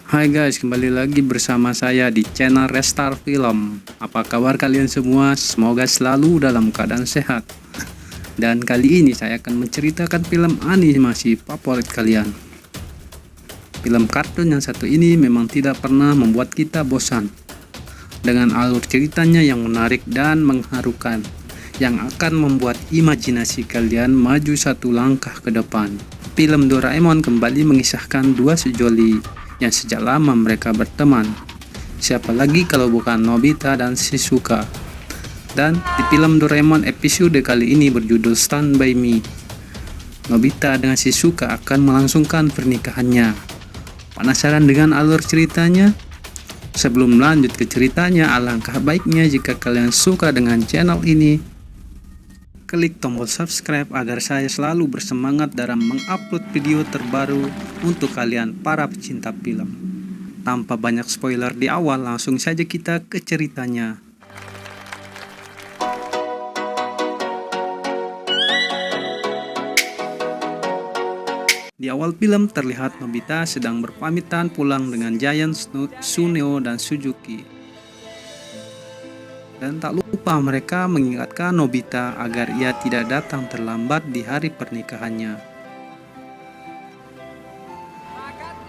Hai guys, kembali lagi bersama saya di channel Restar Film. Apa kabar kalian semua? Semoga selalu dalam keadaan sehat. Dan kali ini saya akan menceritakan film animasi favorit kalian. Film kartun yang satu ini memang tidak pernah membuat kita bosan. Dengan alur ceritanya yang menarik dan mengharukan, yang akan membuat imajinasi kalian maju satu langkah ke depan. Film Doraemon kembali mengisahkan dua sejoli yang sejak lama mereka berteman. Siapa lagi kalau bukan Nobita dan Shizuka. Dan di film Doraemon episode kali ini berjudul Stand By Me, Nobita dengan Shizuka akan melangsungkan pernikahannya. Penasaran dengan alur ceritanya? Sebelum lanjut ke ceritanya, alangkah baiknya jika kalian suka dengan channel ini, klik tombol subscribe agar saya selalu bersemangat dalam mengupload video terbaru untuk kalian para pecinta film. Tanpa banyak spoiler di awal, langsung saja kita ke ceritanya. Di awal film terlihat Nobita sedang berpamitan pulang dengan Giant, Suneo, dan Suzuki. Dan tak lupa mereka mengingatkan Nobita agar ia tidak datang terlambat di hari pernikahannya.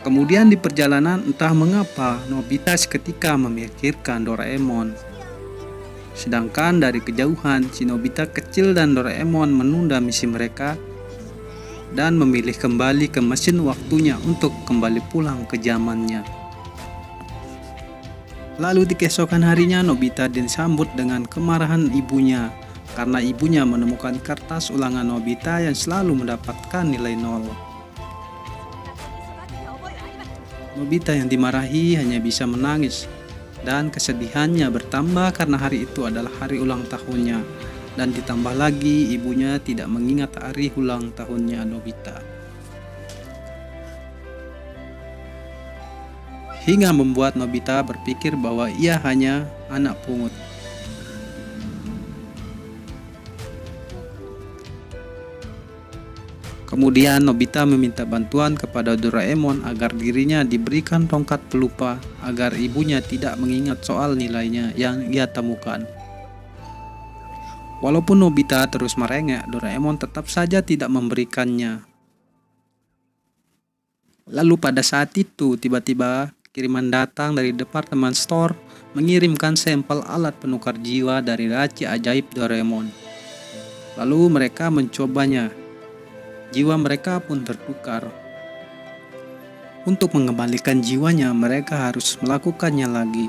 Kemudian di perjalanan entah mengapa Nobita seketika memikirkan Doraemon. Sedangkan dari kejauhan si Nobita kecil dan Doraemon menunda misi mereka dan memilih kembali ke mesin waktunya untuk kembali pulang ke zamannya. Lalu di keesokan harinya Nobita disambut dengan kemarahan ibunya karena ibunya menemukan kertas ulangan Nobita yang selalu mendapatkan nilai 0. Nobita yang dimarahi hanya bisa menangis dan kesedihannya bertambah karena hari itu adalah hari ulang tahunnya, dan ditambah lagi ibunya tidak mengingat hari ulang tahunnya Nobita. Hingga membuat Nobita berpikir bahwa ia hanya anak pungut. Kemudian Nobita meminta bantuan kepada Doraemon agar dirinya diberikan tongkat pelupa agar ibunya tidak mengingat soal nilainya yang ia temukan. Walaupun Nobita terus merengek, Doraemon tetap saja tidak memberikannya. Lalu pada saat itu tiba-tiba kiriman datang dari departemen store mengirimkan sampel alat penukar jiwa dari laci ajaib Doraemon. Lalu mereka mencobanya. Jiwa mereka pun tertukar. Untuk mengembalikan jiwanya, mereka harus melakukannya lagi.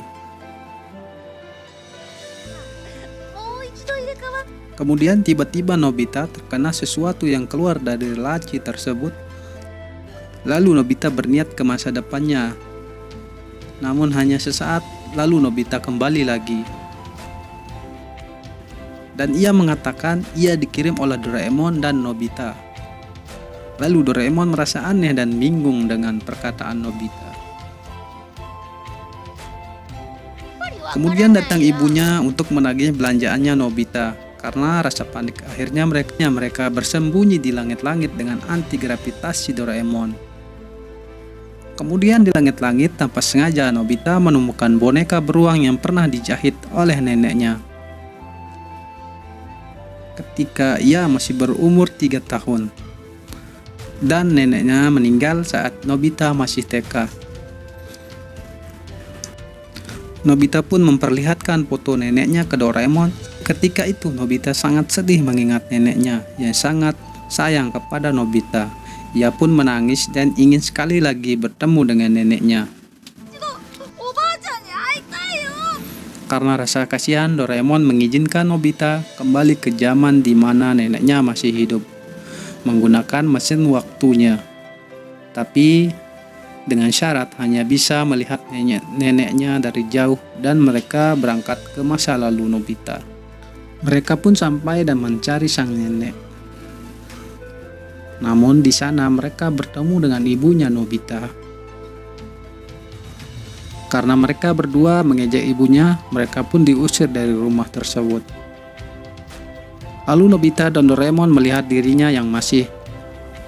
Kemudian tiba-tiba Nobita terkena sesuatu yang keluar dari laci tersebut. Lalu Nobita berniat ke masa depannya. Namun hanya sesaat, lalu Nobita kembali lagi. Dan ia mengatakan ia dikirim oleh Doraemon dan Nobita. Lalu Doraemon merasa aneh dan bingung dengan perkataan Nobita. Kemudian datang ibunya untuk menagih belanjaannya Nobita. Karena rasa panik, akhirnya mereka bersembunyi di langit-langit dengan anti gravitasi Doraemon. Kemudian di langit-langit tanpa sengaja Nobita menemukan boneka beruang yang pernah dijahit oleh neneknya ketika ia masih berumur 3 tahun. Dan neneknya meninggal saat Nobita masih TK. Nobita pun memperlihatkan foto neneknya ke Doraemon. Ketika itu Nobita sangat sedih mengingat neneknya yang sangat sayang kepada Nobita. Ia pun menangis dan ingin sekali lagi bertemu dengan neneknya. Karena rasa kasihan, Doraemon mengizinkan Nobita kembali ke zaman di mana neneknya masih hidup, menggunakan mesin waktunya. Tapi dengan syarat hanya bisa melihat neneknya dari jauh dan mereka berangkat ke masa lalu Nobita. Mereka pun sampai dan mencari sang nenek. Namun di sana mereka bertemu dengan ibunya Nobita. Karena mereka berdua mengejek ibunya, mereka pun diusir dari rumah tersebut. Lalu Nobita dan Doraemon melihat dirinya yang masih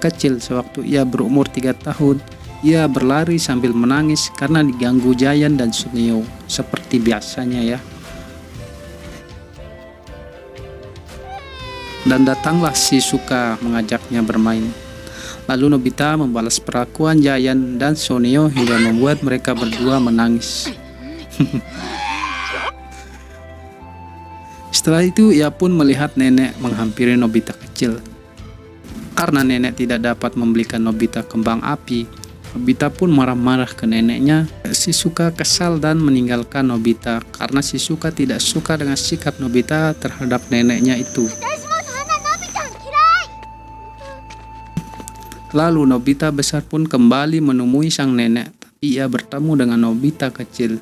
kecil sewaktu ia berumur 3 tahun Ia berlari sambil menangis karena diganggu Giant dan Suneo seperti biasanya ya. Dan datanglah Shizuka mengajaknya bermain. Lalu Nobita membalas perlakuan Giant dan Suneo hingga membuat mereka berdua menangis. Setelah itu ia pun melihat nenek menghampiri Nobita kecil. Karena nenek tidak dapat membelikan Nobita kembang api, Nobita pun marah-marah ke neneknya. Shizuka kesal dan meninggalkan Nobita karena Shizuka tidak suka dengan sikap Nobita terhadap neneknya itu. Lalu Nobita besar pun kembali menemui sang nenek, tapi ia bertemu dengan Nobita kecil.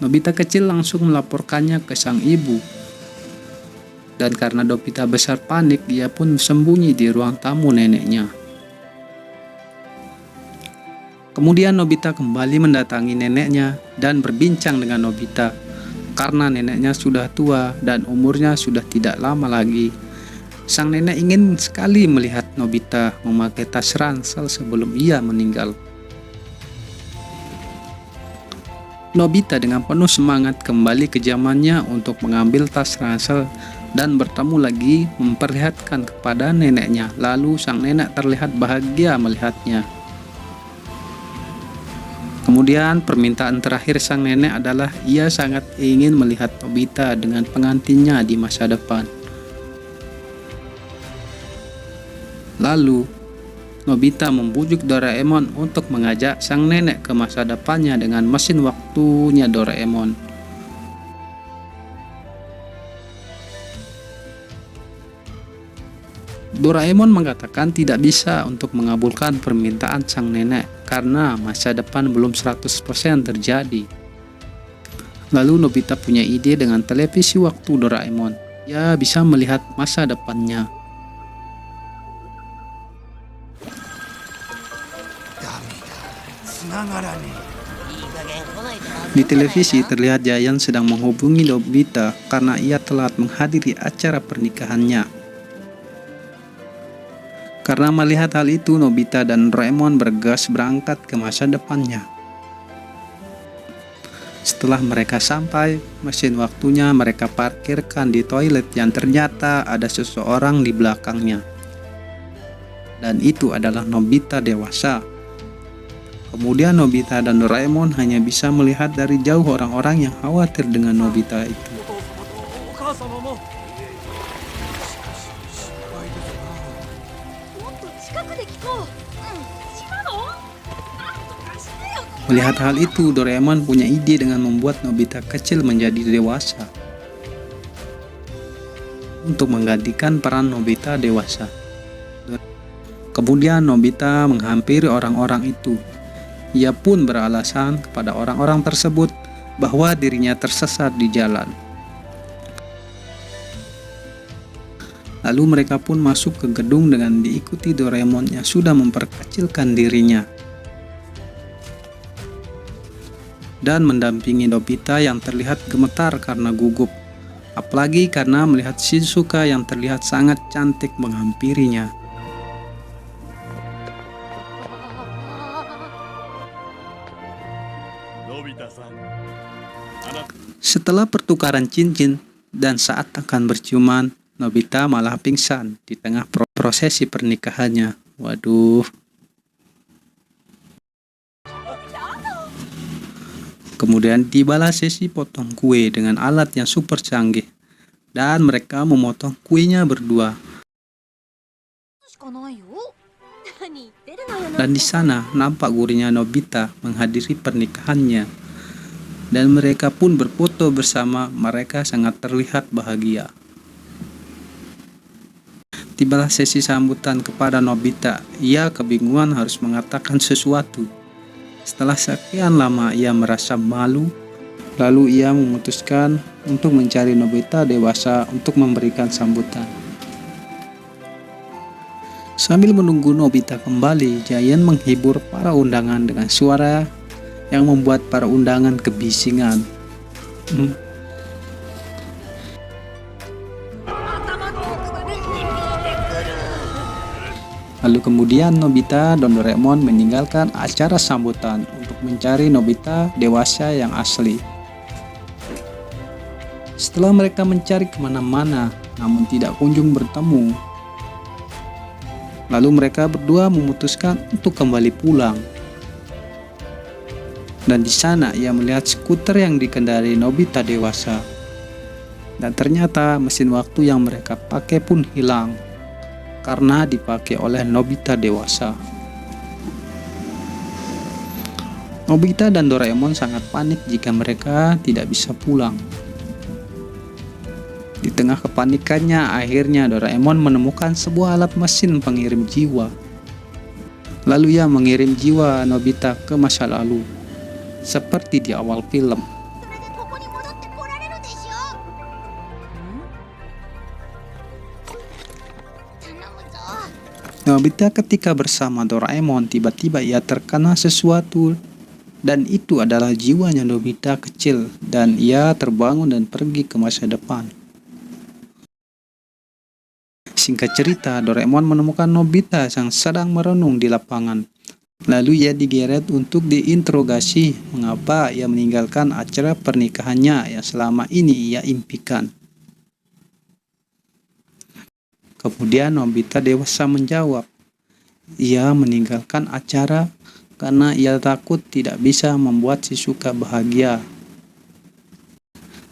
Nobita kecil langsung melaporkannya ke sang ibu. Dan karena Nobita besar panik, ia pun sembunyi di ruang tamu neneknya. Kemudian Nobita kembali mendatangi neneknya dan berbincang dengan Nobita. Karena neneknya sudah tua dan umurnya sudah tidak lama lagi. Sang nenek ingin sekali melihat Nobita memakai tas ransel sebelum ia meninggal. Nobita dengan penuh semangat kembali ke zamannya untuk mengambil tas ransel dan bertemu lagi memperlihatkan kepada neneknya. Lalu sang nenek terlihat bahagia melihatnya. Kemudian permintaan terakhir sang nenek adalah ia sangat ingin melihat Nobita dengan pengantinnya di masa depan. Lalu Nobita membujuk Doraemon untuk mengajak sang nenek ke masa depannya dengan mesin waktunya Doraemon. Doraemon mengatakan tidak bisa untuk mengabulkan permintaan sang nenek karena masa depan belum 100% terjadi. Lalu Nobita punya ide dengan televisi waktu Doraemon. Ia bisa melihat masa depannya. Di televisi terlihat Giant sedang menghubungi Nobita karena ia telat menghadiri acara pernikahannya. Karena melihat hal itu, Nobita dan Doraemon bergegas berangkat ke masa depannya. Setelah mereka sampai, mesin waktunya mereka parkirkan di toilet yang ternyata ada seseorang di belakangnya. Dan itu adalah Nobita dewasa. Kemudian Nobita dan Doraemon hanya bisa melihat dari jauh orang-orang yang khawatir dengan Nobita itu. Melihat hal itu, Doraemon punya ide dengan membuat Nobita kecil menjadi dewasa untuk menggantikan peran Nobita dewasa. Kemudian Nobita menghampiri orang-orang itu. Ia pun beralasan kepada orang-orang tersebut bahwa dirinya tersesat di jalan. Lalu mereka pun masuk ke gedung dengan diikuti Doraemon yang sudah memperkecilkan dirinya dan mendampingi Nobita yang terlihat gemetar karena gugup, apalagi karena melihat Shizuka yang terlihat sangat cantik menghampirinya. Setelah pertukaran cincin dan saat akan berciuman, Nobita malah pingsan di tengah prosesi pernikahannya. Waduh. Kemudian tibalah sesi potong kue dengan alat yang super canggih, dan mereka memotong kuenya berdua. Dan di sana nampak gurunya Nobita menghadiri pernikahannya. Dan mereka pun berfoto bersama. Mereka sangat terlihat bahagia. Tibalah sesi sambutan kepada Nobita. Ia kebingungan harus mengatakan sesuatu. Setelah sekian lama ia merasa malu. Lalu ia memutuskan untuk mencari Nobita dewasa untuk memberikan sambutan. Sambil menunggu Nobita kembali, Giant menghibur para undangan dengan suara yang membuat para undangan kebisingan. Lalu kemudian Nobita dan Doraemon meninggalkan acara sambutan untuk mencari Nobita dewasa yang asli. Setelah mereka mencari kemana-mana, namun tidak kunjung bertemu, lalu mereka berdua memutuskan untuk kembali pulang. Dan di sana ia melihat skuter yang dikendarai Nobita dewasa. Dan ternyata mesin waktu yang mereka pakai pun hilang karena dipakai oleh Nobita dewasa. Nobita dan Doraemon sangat panik jika mereka tidak bisa pulang. Di tengah kepanikannya, akhirnya Doraemon menemukan sebuah alat mesin pengirim jiwa. Lalu ia mengirim jiwa Nobita ke masa lalu, seperti di awal film. Nobita ketika bersama Doraemon, tiba-tiba ia terkena sesuatu, dan itu adalah jiwanya Nobita kecil, dan ia terbangun dan pergi ke masa depan. Singkat cerita, Doraemon menemukan Nobita yang sedang merenung di lapangan. Lalu ia digeret untuk diinterogasi mengapa ia meninggalkan acara pernikahannya yang selama ini ia impikan. Kemudian Nobita dewasa menjawab, ia meninggalkan acara karena ia takut tidak bisa membuat Shizuka bahagia.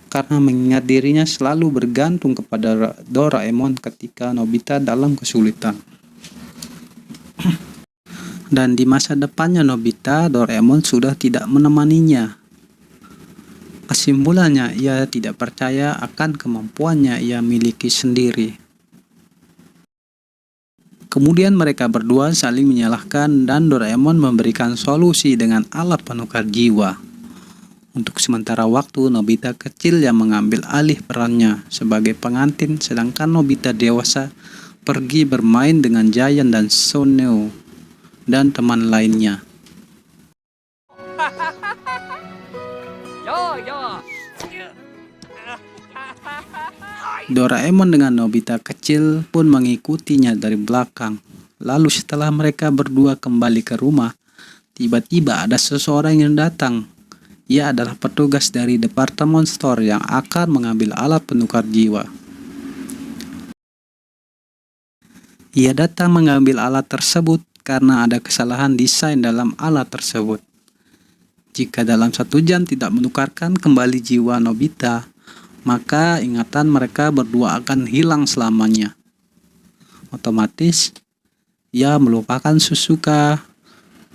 Karena mengingat dirinya selalu bergantung kepada Doraemon ketika Nobita dalam kesulitan. Dan di masa depannya Nobita, Doraemon sudah tidak menemaninya. Kesimpulannya, ia tidak percaya akan kemampuannya ia miliki sendiri. Kemudian mereka berdua saling menyalahkan dan Doraemon memberikan solusi dengan alat penukar jiwa. Untuk sementara waktu, Nobita kecil yang mengambil alih perannya sebagai pengantin, sedangkan Nobita dewasa pergi bermain dengan Giant dan Soneo dan teman lainnya. Doraemon dengan Nobita kecil pun mengikutinya dari belakang. Lalu setelah mereka berdua kembali ke rumah, tiba-tiba ada seseorang yang datang. Ia adalah petugas dari departemen store yang akan mengambil alat penukar jiwa. Ia datang mengambil alat tersebut karena ada kesalahan desain dalam alat tersebut. Jika dalam 1 jam tidak menukarkan kembali jiwa Nobita, maka ingatan mereka berdua akan hilang selamanya. Otomatis, ia melupakan Shizuka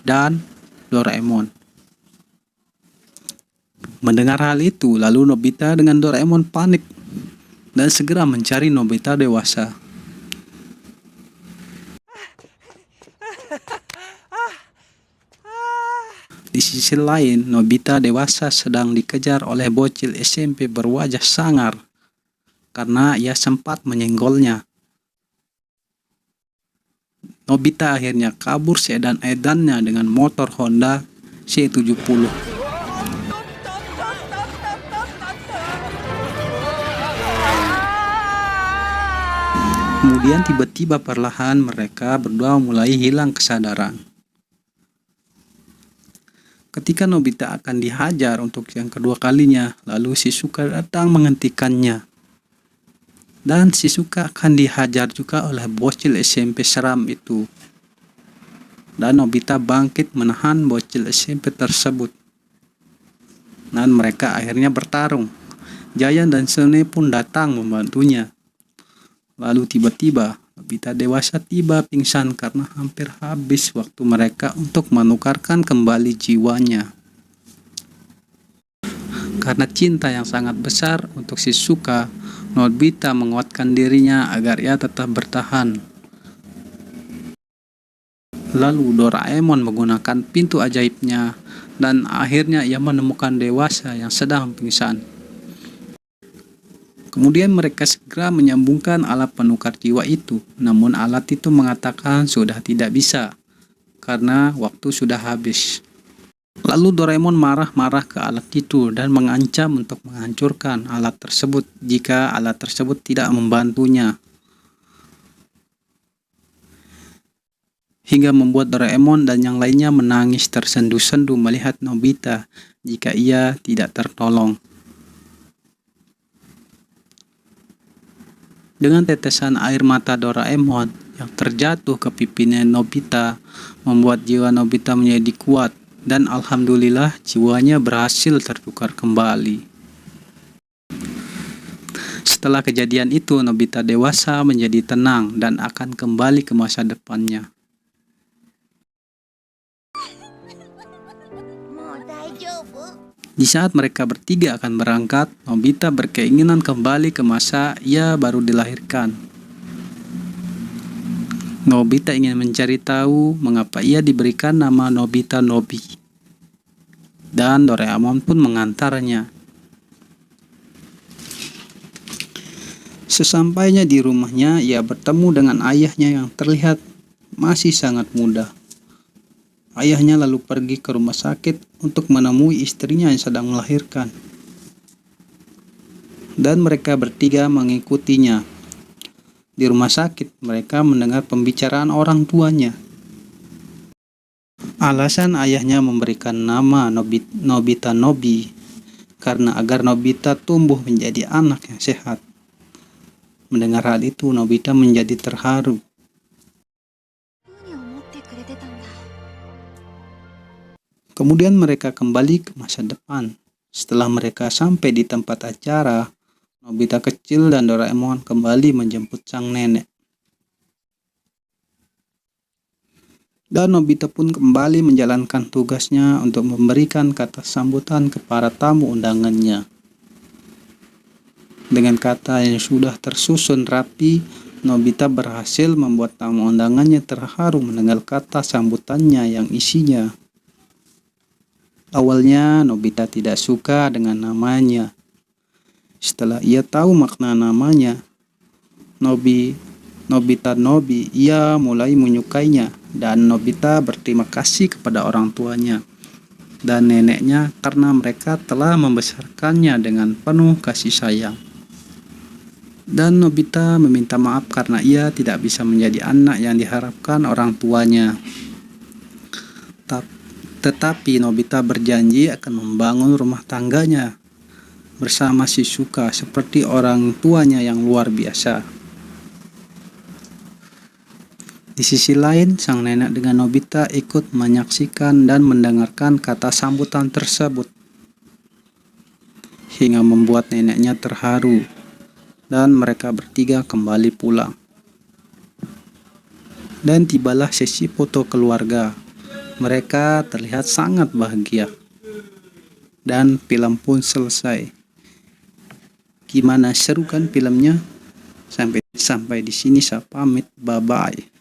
dan Doraemon. Mendengar hal itu, lalu Nobita dengan Doraemon panik dan segera mencari Nobita dewasa. Di sisi lain, Nobita dewasa sedang dikejar oleh bocil SMP berwajah sangar karena ia sempat menyenggolnya. Nobita akhirnya kabur seedan-edannya dengan motor Honda C70. Kemudian tiba-tiba perlahan mereka berdua mulai hilang kesadaran. Ketika Nobita akan dihajar untuk yang kedua kalinya, lalu Shizuka datang menghentikannya. Dan Shizuka akan dihajar juga oleh bocil SMP seram itu. Dan Nobita bangkit menahan bocil SMP tersebut. Dan mereka akhirnya bertarung. Giant dan Sone pun datang membantunya. Lalu tiba-tiba Nobita dewasa tiba pingsan karena hampir habis waktu mereka untuk menukarkan kembali jiwanya. Karena cinta yang sangat besar untuk Shizuka, Nobita menguatkan dirinya agar ia tetap bertahan. Lalu Doraemon menggunakan pintu ajaibnya dan akhirnya ia menemukan dewasa yang sedang pingsan. Kemudian mereka segera menyambungkan alat penukar jiwa itu, namun alat itu mengatakan sudah tidak bisa, karena waktu sudah habis. Lalu Doraemon marah-marah ke alat itu dan mengancam untuk menghancurkan alat tersebut jika alat tersebut tidak membantunya. hingga membuat Doraemon dan yang lainnya menangis tersendu-sendu melihat Nobita jika ia tidak tertolong. Dengan tetesan air mata Doraemon yang terjatuh ke pipinya Nobita membuat jiwa Nobita menjadi kuat, dan alhamdulillah jiwanya berhasil tertukar kembali. Setelah kejadian itu, Nobita dewasa menjadi tenang dan akan kembali ke masa depannya. Di saat mereka bertiga akan berangkat, Nobita berkeinginan kembali ke masa ia baru dilahirkan. Nobita ingin mencari tahu mengapa ia diberikan nama Nobita Nobi. Dan Doraemon pun mengantarnya. Sesampainya di rumahnya, ia bertemu dengan ayahnya yang terlihat masih sangat muda. Ayahnya lalu pergi ke rumah sakit untuk menemui istrinya yang sedang melahirkan. Dan mereka bertiga mengikutinya. Di rumah sakit, mereka mendengar pembicaraan orang tuanya. Alasan ayahnya memberikan nama Nobita Nobi karena agar Nobita tumbuh menjadi anak yang sehat. Mendengar hal itu, Nobita menjadi terharu. Kemudian mereka kembali ke masa depan. Setelah mereka sampai di tempat acara, Nobita kecil dan Doraemon kembali menjemput sang nenek. Dan Nobita pun kembali menjalankan tugasnya untuk memberikan kata sambutan kepada tamu undangannya. Dengan kata yang sudah tersusun rapi, Nobita berhasil membuat tamu undangannya terharu mendengar kata sambutannya yang isinya. Awalnya Nobita tidak suka dengan namanya. Setelah ia tahu makna namanya, Nobita Nobi, ia mulai menyukainya, dan Nobita berterima kasih kepada orang tuanya dan neneknya karena mereka telah membesarkannya dengan penuh kasih sayang. Dan Nobita meminta maaf karena ia tidak bisa menjadi anak yang diharapkan orang tuanya. Tetapi Nobita berjanji akan membangun rumah tangganya bersama Shizuka seperti orang tuanya yang luar biasa. Di sisi lain, sang nenek dengan Nobita ikut menyaksikan dan mendengarkan kata sambutan tersebut, hingga membuat neneknya terharu, dan mereka bertiga kembali pulang. Dan tibalah sesi foto keluarga. Mereka terlihat sangat bahagia. Dan film pun selesai. Gimana, seru kan filmnya? Sampai di sini saya pamit, bye bye.